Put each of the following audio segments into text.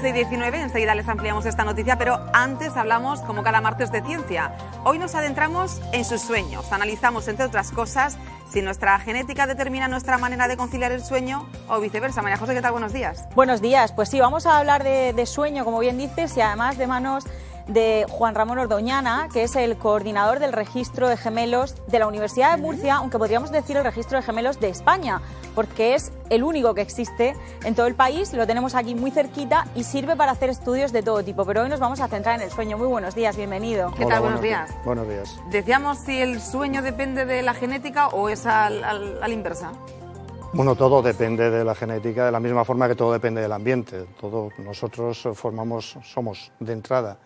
11:19, enseguida les ampliamos esta noticia, pero antes hablamos, como cada martes, de ciencia. Hoy nos adentramos en sus sueños. Analizamos, entre otras cosas, si nuestra genética determina nuestra manera de conciliar el sueño o viceversa. María José, ¿qué tal? Buenos días. Buenos días. Pues sí, vamos a hablar de sueño, como bien dices, y además de manos de Juan Ramón Ordoñana, que es el coordinador del registro de gemelos de la Universidad de Murcia, aunque podríamos decir el registro de gemelos de España, porque es el único que existe en todo el país, lo tenemos aquí muy cerquita y sirve para hacer estudios de todo tipo. Pero hoy nos vamos a centrar en el sueño. Muy buenos días, bienvenido. ¿Qué tal? Buenos días. Buenos días. Decíamos si el sueño depende de la genética o es a la inversa. Bueno, todo depende de la genética, de la misma forma que todo depende del ambiente. Nosotros somos de entrada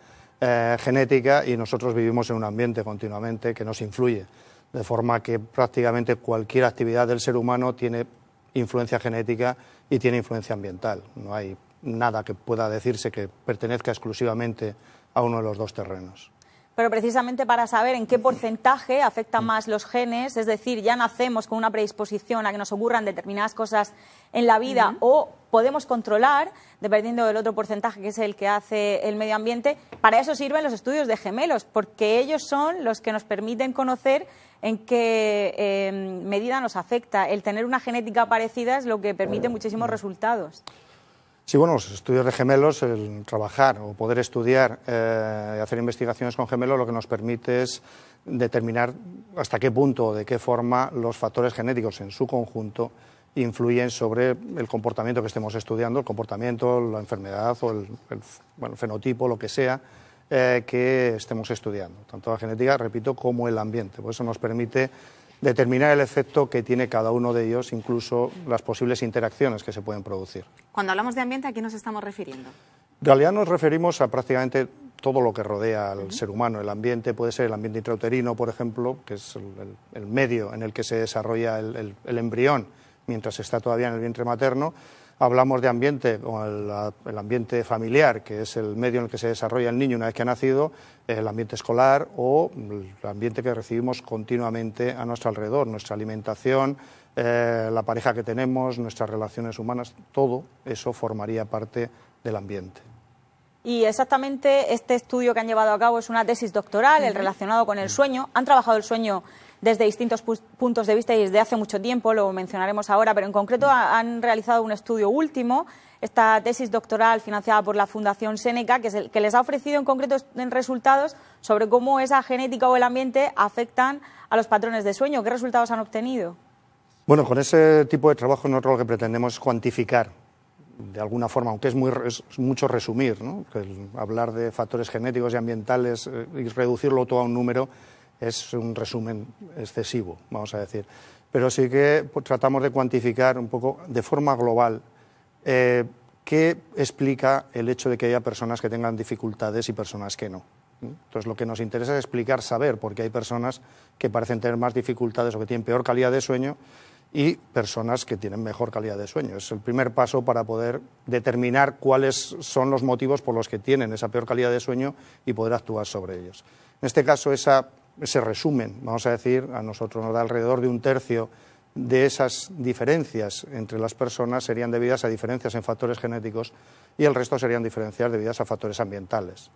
genética y nosotros vivimos en un ambiente continuamente que nos influye, de forma que prácticamente cualquier actividad del ser humano tiene influencia genética y tiene influencia ambiental. No hay nada que pueda decirse que pertenezca exclusivamente a uno de los dos terrenos. Pero precisamente para saber en qué porcentaje afectan más los genes, es decir, ya nacemos con una predisposición a que nos ocurran determinadas cosas en la vida o podemos controlar, dependiendo del otro porcentaje que es el que hace el medio ambiente, para eso sirven los estudios de gemelos, porque ellos son los que nos permiten conocer en qué medida nos afecta. El tener una genética parecida es lo que permite muchísimos resultados. Sí, bueno, los estudios de gemelos, el trabajar o poder estudiar y hacer investigaciones con gemelos, lo que nos permite es determinar hasta qué punto o de qué forma los factores genéticos en su conjunto influyen sobre el comportamiento que estemos estudiando, el comportamiento, la enfermedad o el fenotipo, lo que sea que estemos estudiando. Tanto la genética, repito, como el ambiente. Por eso nos permite determinar el efecto que tiene cada uno de ellos, incluso las posibles interacciones que se pueden producir. Cuando hablamos de ambiente, ¿a qué nos estamos refiriendo? En realidad nos referimos a prácticamente todo lo que rodea al ser humano. El ambiente puede ser el ambiente intrauterino, por ejemplo, que es el medio en el que se desarrolla el embrión mientras está todavía en el vientre materno. Hablamos de ambiente, como el ambiente familiar, que es el medio en el que se desarrolla el niño una vez que ha nacido, el ambiente escolar o el ambiente que recibimos continuamente a nuestro alrededor, nuestra alimentación, la pareja que tenemos, nuestras relaciones humanas, todo eso formaría parte del ambiente. Y exactamente este estudio que han llevado a cabo es una tesis doctoral, el relacionado con el sueño. Han trabajado el sueño desde distintos puntos de vista y desde hace mucho tiempo, lo mencionaremos ahora, pero en concreto han realizado un estudio último, esta tesis doctoral financiada por la Fundación Seneca, que es el que les ha ofrecido en concreto resultados sobre cómo esa genética o el ambiente afectan a los patrones de sueño. ¿Qué resultados han obtenido? Bueno, con ese tipo de trabajo nosotros lo que pretendemos es cuantificar de alguna forma, aunque es mucho resumir, ¿no? Hablar de factores genéticos y ambientales y reducirlo todo a un número es un resumen excesivo, vamos a decir. Pero sí que tratamos de cuantificar un poco de forma global qué explica el hecho de que haya personas que tengan dificultades y personas que no. Entonces lo que nos interesa es explicar, saber por qué hay personas que parecen tener más dificultades o que tienen peor calidad de sueño y personas que tienen mejor calidad de sueño. Es el primer paso para poder determinar cuáles son los motivos por los que tienen esa peor calidad de sueño y poder actuar sobre ellos. En este caso, ese resumen, vamos a decir, a nosotros nos da alrededor de un tercio de esas diferencias entre las personas serían debidas a diferencias en factores genéticos y el resto serían diferencias debidas a factores ambientales.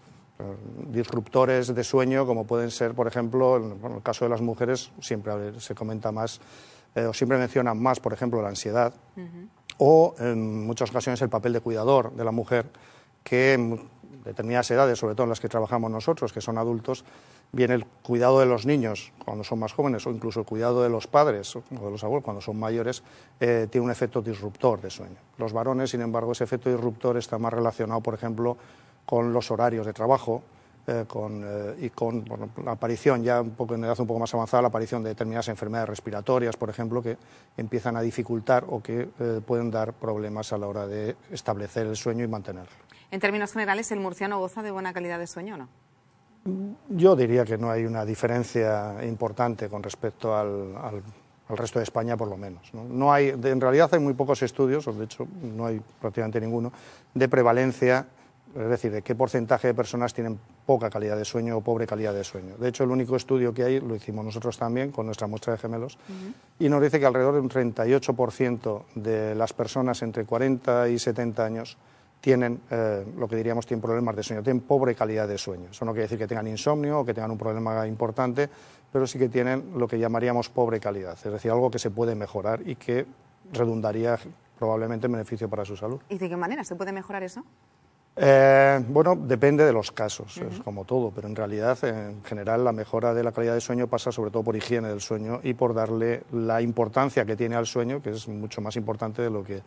Disruptores de sueño, como pueden ser, por ejemplo, en el caso de las mujeres, siempre se comenta más, o siempre mencionan más, por ejemplo, la ansiedad, o en muchas ocasiones el papel de cuidador de la mujer, que en determinadas edades, sobre todo en las que trabajamos nosotros, que son adultos, viene el cuidado de los niños cuando son más jóvenes o incluso el cuidado de los padres o de los abuelos cuando son mayores, tiene un efecto disruptor de sueño. Los varones, sin embargo, ese efecto disruptor está más relacionado, por ejemplo, con los horarios de trabajo y con la aparición, ya un poco en edad un poco más avanzada, la aparición de determinadas enfermedades respiratorias, por ejemplo, que empiezan a dificultar o que pueden dar problemas a la hora de establecer el sueño y mantenerlo. En términos generales, ¿el murciano goza de buena calidad de sueño o no? Yo diría que no hay una diferencia importante con respecto al resto de España, por lo menos. No hay, en realidad hay muy pocos estudios, o de hecho no hay prácticamente ninguno, de prevalencia, es decir, de qué porcentaje de personas tienen poca calidad de sueño o pobre calidad de sueño. De hecho, el único estudio que hay lo hicimos nosotros también con nuestra muestra de gemelos y nos dice que alrededor de un 38% de las personas entre 40 y 70 años tienen lo que diríamos tienen problemas de sueño, tienen pobre calidad de sueño. Eso no quiere decir que tengan insomnio o que tengan un problema importante, pero sí que tienen lo que llamaríamos pobre calidad, es decir, algo que se puede mejorar y que redundaría probablemente en beneficio para su salud. ¿Y de qué manera se puede mejorar eso? Bueno, depende de los casos, es como todo, pero en realidad, en general, la mejora de la calidad de sueño pasa sobre todo por higiene del sueño y por darle la importancia que tiene al sueño, que es mucho más importante de lo que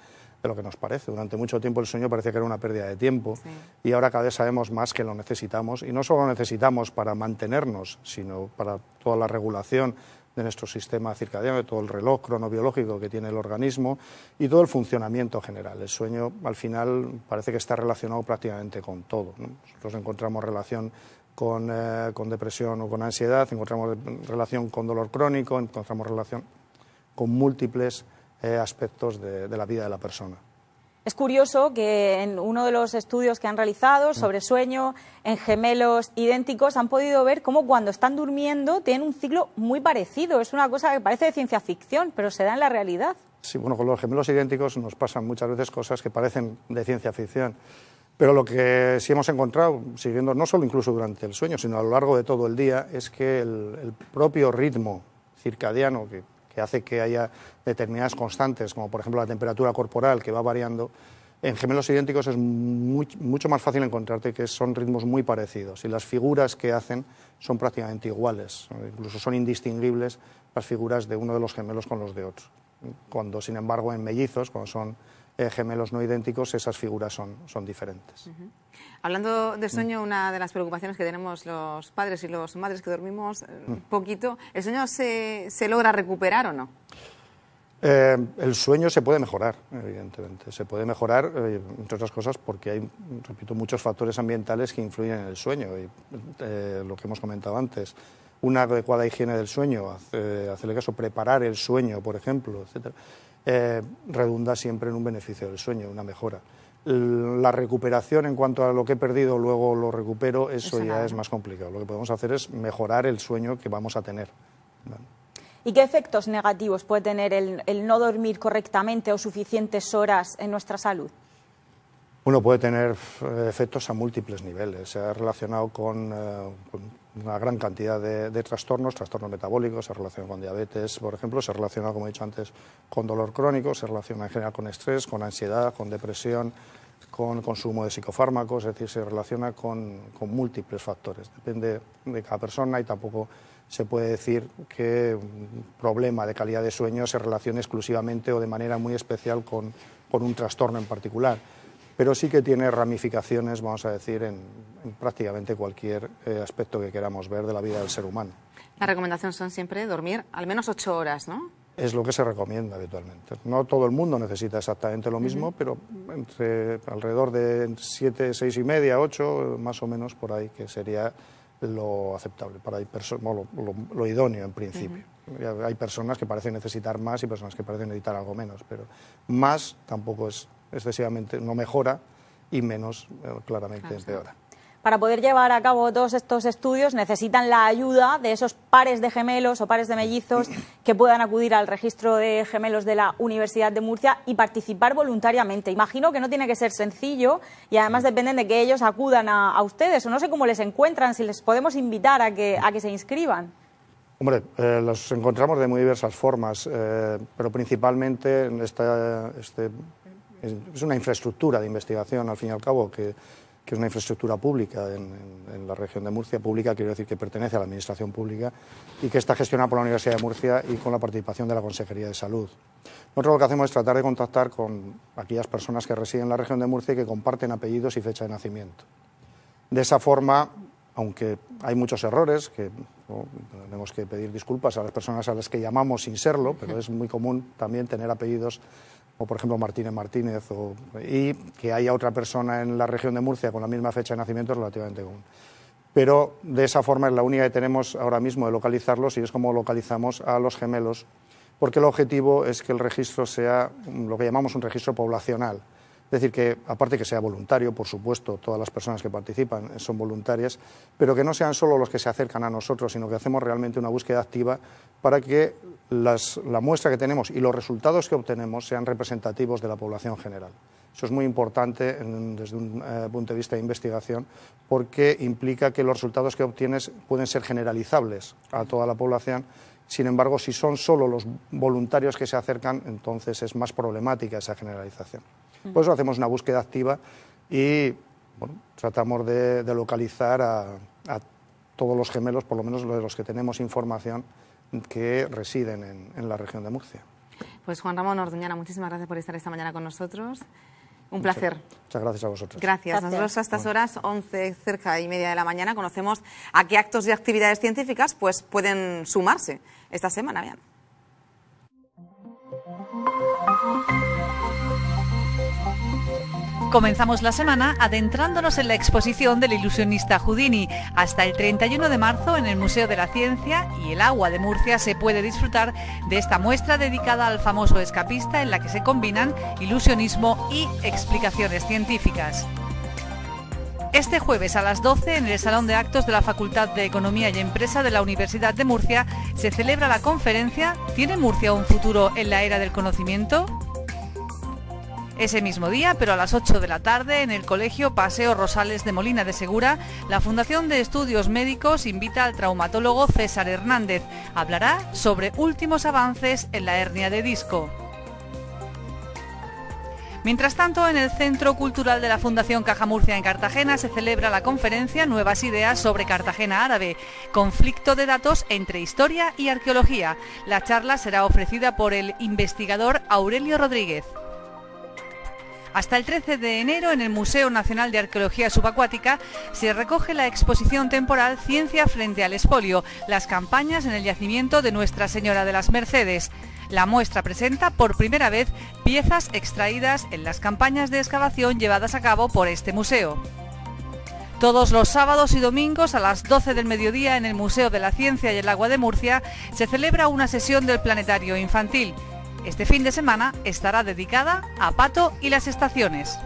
nos parece. Durante mucho tiempo el sueño parecía que era una pérdida de tiempo y ahora cada vez sabemos más que lo necesitamos, y no solo lo necesitamos para mantenernos, sino para toda la regulación de nuestro sistema circadiano, de todo el reloj cronobiológico que tiene el organismo y todo el funcionamiento general. El sueño, al final, parece que está relacionado prácticamente con todo, ¿no? Nosotros encontramos relación con depresión o con ansiedad, encontramos relación con dolor crónico, encontramos relación con múltiples aspectos de la vida de la persona. Es curioso que en uno de los estudios que han realizado sobre sueño, en gemelos idénticos, han podido ver cómo cuando están durmiendo tienen un ciclo muy parecido. Es una cosa que parece de ciencia ficción, pero se da en la realidad. Sí, bueno, con los gemelos idénticos nos pasan muchas veces cosas que parecen de ciencia ficción. Pero lo que sí hemos encontrado, siguiendo no solo incluso durante el sueño, sino a lo largo de todo el día, es que el propio ritmo circadiano que hace que haya determinadas constantes, como por ejemplo la temperatura corporal que va variando, en gemelos idénticos es mucho más fácil encontrarte que son ritmos muy parecidos y las figuras que hacen son prácticamente iguales, incluso son indistinguibles las figuras de uno de los gemelos con los de otro. Cuando, sin embargo, en mellizos, cuando son gemelos no idénticos, esas figuras son diferentes. Hablando de sueño, una de las preocupaciones que tenemos los padres y las madres que dormimos poquito, ¿el sueño se logra recuperar o no? El sueño se puede mejorar, evidentemente. Se puede mejorar, entre otras cosas, porque hay, repito, muchos factores ambientales que influyen en el sueño. Y, lo que hemos comentado antes, una adecuada higiene del sueño, hacerle caso, preparar el sueño, por ejemplo, etcétera, redunda siempre en un beneficio del sueño, una mejora. La recuperación en cuanto a lo que he perdido, luego lo recupero, eso ya es más complicado. Lo que podemos hacer es mejorar el sueño que vamos a tener. ¿Vale? ¿Y qué efectos negativos puede tener el no dormir correctamente o suficientes horas en nuestra salud? Bueno, puede tener efectos a múltiples niveles. Se ha relacionado con una gran cantidad de trastornos metabólicos, se relaciona con diabetes, por ejemplo, se relaciona, como he dicho antes, con dolor crónico, se relaciona en general con estrés, con ansiedad, con depresión, con consumo de psicofármacos, es decir, se relaciona con múltiples factores. Depende de cada persona y tampoco se puede decir que un problema de calidad de sueño se relacione exclusivamente o de manera muy especial con un trastorno en particular, pero sí que tiene ramificaciones, vamos a decir, en prácticamente cualquier aspecto que queramos ver de la vida del ser humano. La recomendación son siempre dormir al menos 8 horas, ¿no? Es lo que se recomienda habitualmente. No todo el mundo necesita exactamente lo mismo, pero alrededor de 7, 6 y media, 8, más o menos por ahí, que sería lo aceptable, para lo idóneo en principio. Hay personas que parecen necesitar más y personas que parecen necesitar algo menos, pero más tampoco es excesivamente, no mejora, y menos claramente empeora. Para poder llevar a cabo todos estos estudios necesitan la ayuda de esos pares de gemelos o pares de mellizos que puedan acudir al registro de gemelos de la Universidad de Murcia y participar voluntariamente. Imagino que no tiene que ser sencillo y además dependen de que ellos acudan a ustedes, o no sé cómo les encuentran, si les podemos invitar a que se inscriban. Hombre, los encontramos de muy diversas formas, pero principalmente es una infraestructura de investigación, al fin y al cabo, que es una infraestructura pública en la región de Murcia. Pública quiero decir que pertenece a la Administración Pública y que está gestionada por la Universidad de Murcia y con la participación de la Consejería de Salud. Nosotros lo que hacemos es tratar de contactar con aquellas personas que residen en la región de Murcia y que comparten apellidos y fecha de nacimiento. De esa forma, aunque hay muchos errores, que tenemos que pedir disculpas a las personas a las que llamamos sin serlo, pero es muy común también tener apellidos, o por ejemplo Martínez, y que haya otra persona en la región de Murcia con la misma fecha de nacimiento es relativamente común. Pero de esa forma es la única que tenemos ahora mismo de localizarlos y es como localizamos a los gemelos, porque el objetivo es que el registro sea lo que llamamos un registro poblacional. Es decir, que aparte que sea voluntario, por supuesto, todas las personas que participan son voluntarias, pero que no sean solo los que se acercan a nosotros, sino que hacemos realmente una búsqueda activa para que la muestra que tenemos y los resultados que obtenemos sean representativos de la población general. Eso es muy importante desde un punto de vista de investigación, porque implica que los resultados que obtienes pueden ser generalizables a toda la población. Sin embargo, si son solo los voluntarios que se acercan, entonces es más problemática esa generalización. Por eso hacemos una búsqueda activa y bueno, tratamos de localizar a todos los gemelos, por lo menos de los que tenemos información, que residen en la región de Murcia. Pues Juan Ramón Orduñana, muchísimas gracias por estar esta mañana con nosotros. Un placer. Muchas gracias a vosotros. Gracias. Nosotros a estas horas, 11:30 de la mañana, conocemos a qué actos y actividades científicas pues pueden sumarse esta semana. Vean. Comenzamos la semana adentrándonos en la exposición del ilusionista Houdini. Hasta el 31 de marzo en el Museo de la Ciencia y el Agua de Murcia se puede disfrutar de esta muestra dedicada al famoso escapista en la que se combinan ilusionismo y explicaciones científicas. Este jueves a las 12 en el Salón de Actos de la Facultad de Economía y Empresa de la Universidad de Murcia se celebra la conferencia ¿Tiene Murcia un futuro en la era del conocimiento? Ese mismo día, pero a las 8 de la tarde, en el Colegio Paseo Rosales de Molina de Segura, la Fundación de Estudios Médicos invita al traumatólogo César Hernández. Hablará sobre últimos avances en la hernia de disco. Mientras tanto, en el Centro Cultural de la Fundación Caja Murcia en Cartagena se celebra la conferencia Nuevas Ideas sobre Cartagena Árabe, conflicto de datos entre historia y arqueología. La charla será ofrecida por el investigador Aurelio Rodríguez. Hasta el 13 de enero, en el Museo Nacional de Arqueología Subacuática, se recoge la exposición temporal Ciencia frente al expolio, las campañas en el yacimiento de Nuestra Señora de las Mercedes. La muestra presenta por primera vez piezas extraídas en las campañas de excavación llevadas a cabo por este museo. Todos los sábados y domingos a las 12 del mediodía en el Museo de la Ciencia y el Agua de Murcia se celebra una sesión del Planetario Infantil. Este fin de semana estará dedicada a Pato y las estaciones.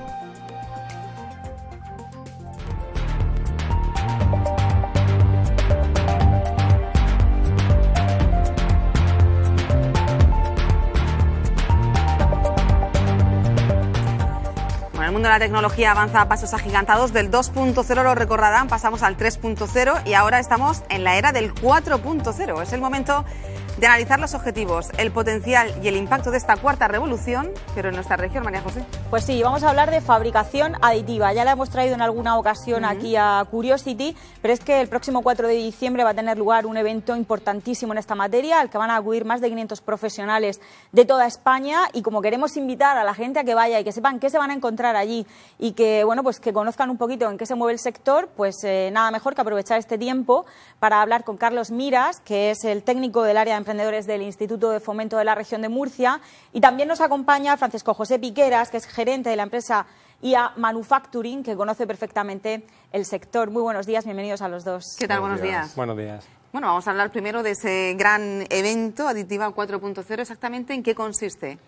Bueno, el mundo de la tecnología avanza a pasos agigantados. Del 2.0, lo recordarán, pasamos al 3.0 y ahora estamos en la era del 4.0. Es el momento de analizar los objetivos, el potencial y el impacto de esta cuarta revolución, pero en nuestra región, María José. Pues sí, vamos a hablar de fabricación aditiva. Ya la hemos traído en alguna ocasión aquí a Curiosity, pero es que el próximo 4 de diciembre va a tener lugar un evento importantísimo en esta materia, al que van a acudir más de 500 profesionales de toda España, y como queremos invitar a la gente a que vaya y que sepan qué se van a encontrar allí y que, bueno, pues que conozcan un poquito en qué se mueve el sector, pues nada mejor que aprovechar este tiempo para hablar con Carlos Miras, que es el técnico del área de emprendedores del Instituto de Fomento de la Región de Murcia, y también nos acompaña Francisco José Piqueras, que es gerente de la empresa IA Manufacturing, que conoce perfectamente el sector. Muy buenos días, bienvenidos a los dos. ¿Qué tal? Buenos días. Buenos días. Bueno, vamos a hablar primero de ese gran evento, Aditiva 4.0, exactamente en qué consiste.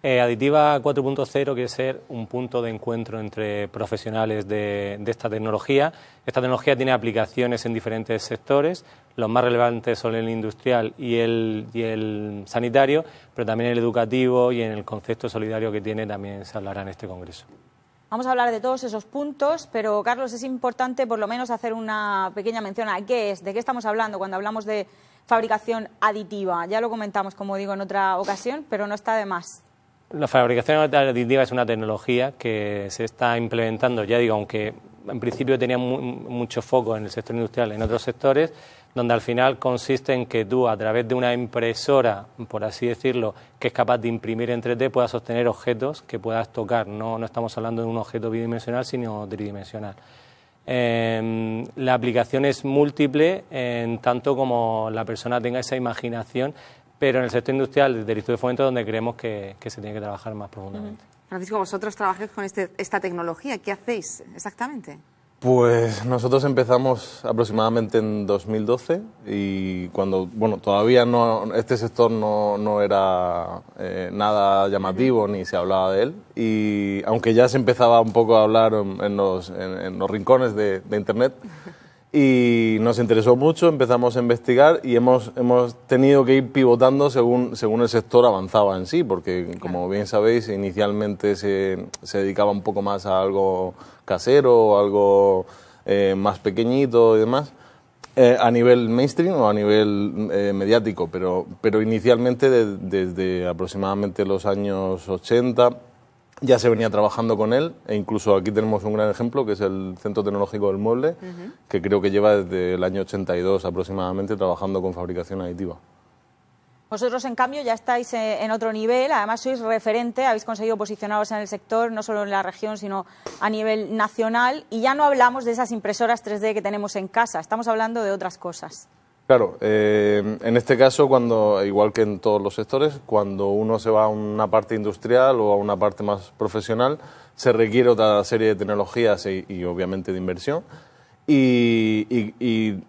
Aditiva 4.0 quiere ser un punto de encuentro entre profesionales de esta tecnología. Esta tecnología tiene aplicaciones en diferentes sectores, los más relevantes son el industrial y el sanitario, pero también el educativo, y en el concepto solidario que tiene también se hablará en este congreso. Vamos a hablar de todos esos puntos, pero Carlos, es importante por lo menos hacer una pequeña mención a qué es, de qué estamos hablando cuando hablamos de fabricación aditiva. Ya lo comentamos, como digo, en otra ocasión, pero no está de más. La fabricación aditiva es una tecnología que se está implementando, ya digo, aunque en principio tenía mucho foco en el sector industrial, en otros sectores, donde al final consiste en que tú, a través de una impresora, por así decirlo, que es capaz de imprimir en 3D, puedas obtener objetos que puedas tocar. No estamos hablando de un objeto bidimensional, sino tridimensional. La aplicación es múltiple en tanto como la persona tenga esa imaginación, pero en el sector industrial del Instituto de Fomento donde creemos que se tiene que trabajar más profundamente. Francisco, vosotros trabajáis con esta tecnología, ¿qué hacéis exactamente? Pues nosotros empezamos aproximadamente en 2012 y cuando, bueno, todavía este sector no era nada llamativo ni se hablaba de él, y aunque ya se empezaba un poco a hablar en los rincones de Internet. y nos interesó mucho, empezamos a investigar y hemos tenido que ir pivotando según el sector avanzaba en sí, porque como bien sabéis, inicialmente se dedicaba un poco más a algo casero, algo más pequeñito y demás, a nivel mainstream o a nivel mediático, pero inicialmente desde aproximadamente los años 80 ya se venía trabajando con él, e incluso aquí tenemos un gran ejemplo, que es el Centro Tecnológico del Mueble, que creo que lleva desde el año 82 aproximadamente trabajando con fabricación aditiva. Vosotros, en cambio, ya estáis en otro nivel, además sois referente, habéis conseguido posicionaros en el sector, no solo en la región, sino a nivel nacional, y ya no hablamos de esas impresoras 3D que tenemos en casa, estamos hablando de otras cosas. Claro, en este caso, igual que en todos los sectores, cuando uno se va a una parte industrial o a una parte más profesional, se requiere otra serie de tecnologías y obviamente de inversión. Y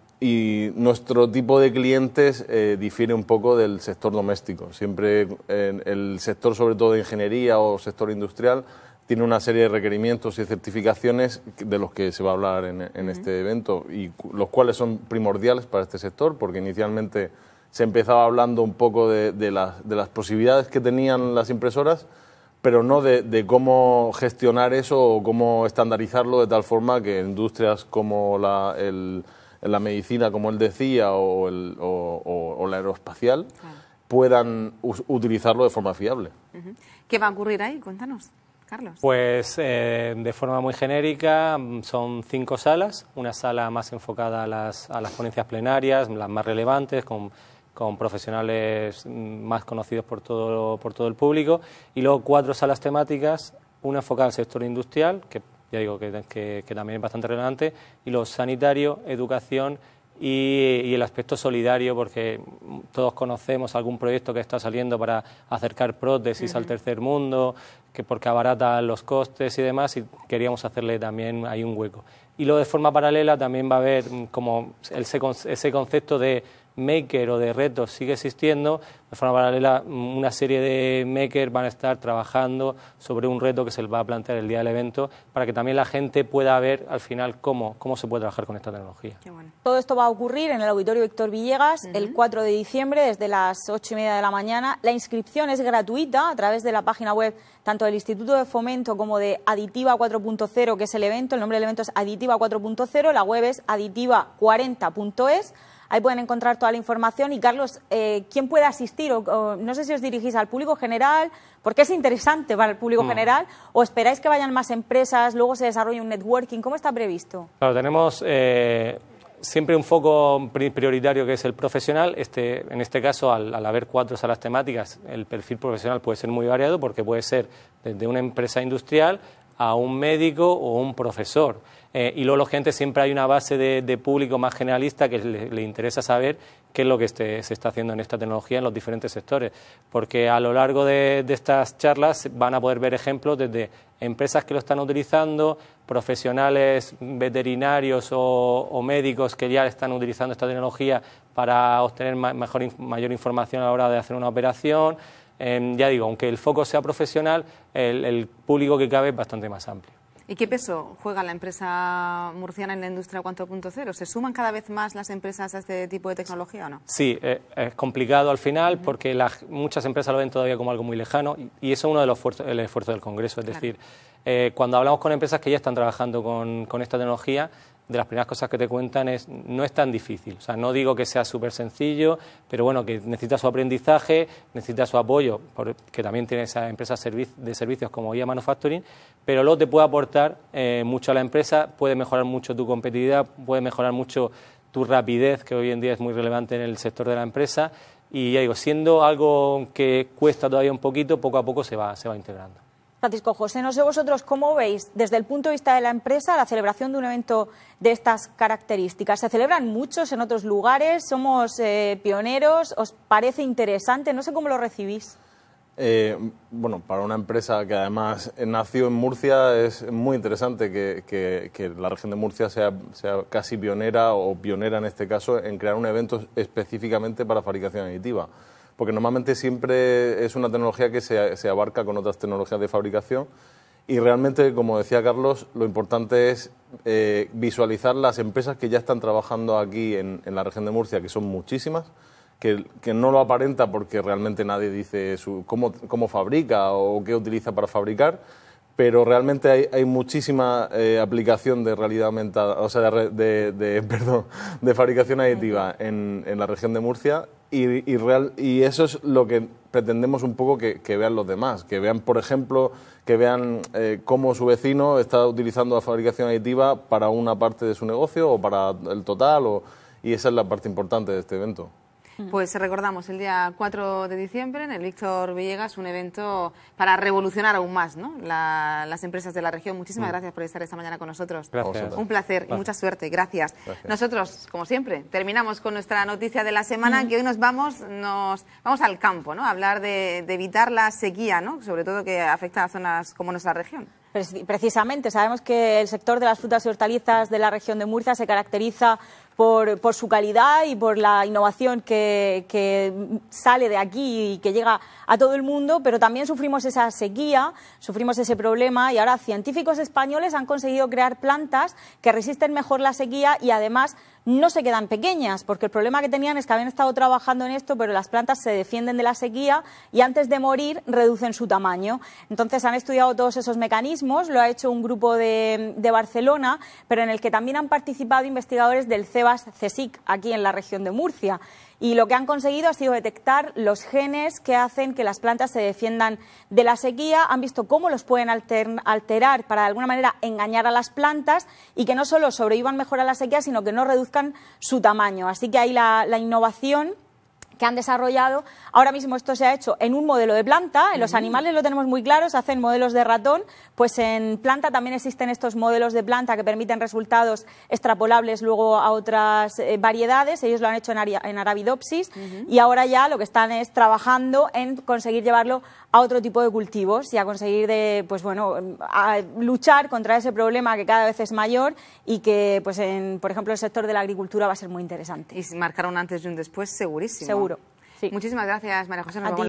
nuestro tipo de clientes difiere un poco del sector doméstico. Siempre el sector, sobre todo de ingeniería o sector industrial, tiene una serie de requerimientos y certificaciones de los que se va a hablar en este evento, y los cuales son primordiales para este sector, porque inicialmente se empezaba hablando un poco de las posibilidades que tenían las impresoras, pero no de cómo gestionar eso o cómo estandarizarlo de tal forma que industrias como la medicina, como él decía, o la aeroespacial, puedan utilizarlo de forma fiable. ¿Qué va a ocurrir ahí? Cuéntanos, Carlos. Pues de forma muy genérica son 5 salas, una sala más enfocada a las ponencias plenarias, las más relevantes, con profesionales más conocidos por todo el público, y luego 4 salas temáticas, una enfocada al sector industrial, que ya digo que también es bastante relevante, y luego sanitario, educación y el aspecto solidario, porque todos conocemos algún proyecto que está saliendo para acercar prótesis al tercer mundo, porque abarata los costes y demás, y queríamos hacerle también ahí un hueco. Y luego de forma paralela también va a haber como ese concepto de maker o de retos sigue existiendo. De forma paralela, una serie de makers van a estar trabajando sobre un reto que se les va a plantear el día del evento, para que también la gente pueda ver al final cómo se puede trabajar con esta tecnología. Qué bueno. Todo esto va a ocurrir en el Auditorio Víctor Villegas el 4 de diciembre desde las 8:30 de la mañana. La inscripción es gratuita a través de la página web tanto del Instituto de Fomento como de Aditiva 4.0, que es el evento. El nombre del evento es Aditiva 4.0, la web es aditiva40.es. Ahí pueden encontrar toda la información. Y, Carlos, ¿quién puede asistir? No sé si os dirigís al público general, porque es interesante para el público general, o esperáis que vayan más empresas, luego se desarrolle un networking. ¿Cómo está previsto? Claro, tenemos siempre un foco prioritario, que es el profesional. En este caso, al haber 4 salas temáticas, el perfil profesional puede ser muy variado, porque puede ser desde una empresa industrial a un médico o un profesor. Y luego, lógicamente, siempre hay una base de público más generalista que le interesa saber qué es lo que se está haciendo en esta tecnología en los diferentes sectores, porque a lo largo de estas charlas van a poder ver ejemplos desde empresas que lo están utilizando, profesionales veterinarios o médicos que ya están utilizando esta tecnología para obtener mayor información a la hora de hacer una operación. Ya digo, aunque el foco sea profesional, el público que cabe es bastante más amplio. ¿Y qué peso juega la empresa murciana en la industria 4.0? ¿Se suman cada vez más las empresas a este tipo de tecnología o no? Sí, es complicado al final, porque muchas empresas lo ven todavía como algo muy lejano, y eso es uno de los esfuerzos del Congreso. Es decir, cuando hablamos con empresas que ya están trabajando con esta tecnología, de las primeras cosas que te cuentan no es tan difícil. O sea, no digo que sea súper sencillo, pero bueno, que necesita su aprendizaje, necesita su apoyo, que también tiene esa empresa de servicios como IA Manufacturing, pero luego te puede aportar mucho a la empresa, puede mejorar mucho tu competitividad, puede mejorar mucho tu rapidez, que hoy en día es muy relevante en el sector de la empresa, y ya digo, siendo algo que cuesta todavía un poquito, poco a poco se va integrando. Francisco José, no sé vosotros cómo veis desde el punto de vista de la empresa la celebración de un evento de estas características. ¿Se celebran muchos en otros lugares? ¿Somos pioneros? ¿Os parece interesante? No sé cómo lo recibís. Bueno, para una empresa que además nació en Murcia es muy interesante que la región de Murcia sea casi pionera, o pionera en este caso, en crear un evento específicamente para fabricación aditiva. Porque normalmente siempre es una tecnología que se abarca con otras tecnologías de fabricación, Y realmente, como decía Carlos, lo importante es visualizar las empresas que ya están trabajando aquí en la región de Murcia, que son muchísimas, que no lo aparenta porque realmente nadie dice cómo fabrica o qué utiliza para fabricar, pero realmente hay muchísima aplicación de realidad aumentada, o sea, de fabricación aditiva en la región de Murcia, y eso es lo que pretendemos un poco que vean los demás, que vean, por ejemplo, cómo su vecino está utilizando la fabricación aditiva para una parte de su negocio o para el total, y esa es la parte importante de este evento. Pues recordamos el día 4 de diciembre en el Víctor Villegas, un evento para revolucionar aún más, ¿no?, las empresas de la región. Muchísimas gracias por estar esta mañana con nosotros. Gracias. Un placer y mucha suerte. Gracias. Nosotros, como siempre, terminamos con nuestra noticia de la semana, que hoy nos vamos al campo, ¿no?, a hablar de evitar la sequía, ¿no?, sobre todo que afecta a zonas como nuestra región. Precisamente, sabemos que el sector de las frutas y hortalizas de la región de Murcia se caracteriza por su calidad y por la innovación que sale de aquí y que llega a todo el mundo, pero también sufrimos esa sequía, sufrimos ese problema, y ahora científicos españoles han conseguido crear plantas que resisten mejor la sequía y además no se quedan pequeñas, porque el problema que tenían es que habían estado trabajando en esto, pero las plantas se defienden de la sequía y antes de morir reducen su tamaño. Entonces han estudiado todos esos mecanismos, lo ha hecho un grupo de Barcelona, pero en el que también han participado investigadores del CESIC, aquí en la región de Murcia. Y lo que han conseguido ha sido detectar los genes que hacen que las plantas se defiendan de la sequía. Han visto cómo los pueden alterar para de alguna manera engañar a las plantas y que no solo sobrevivan mejor a la sequía, sino que no reduzcan su tamaño. Así que ahí la innovación que han desarrollado. Ahora mismo esto se ha hecho en un modelo de planta. En los animales lo tenemos muy claro, se hacen modelos de ratón, pues en planta también existen estos modelos de planta que permiten resultados extrapolables luego a otras variedades. Ellos lo han hecho en Arabidopsis y ahora ya lo que están es trabajando en conseguir llevarlo a otro tipo de cultivos y a conseguir a luchar contra ese problema que cada vez es mayor y que, pues por ejemplo, el sector de la agricultura va a ser muy interesante. Y marcar un antes y un después segurísimo. Seguro. Sí. Muchísimas gracias, María José. Nos vemos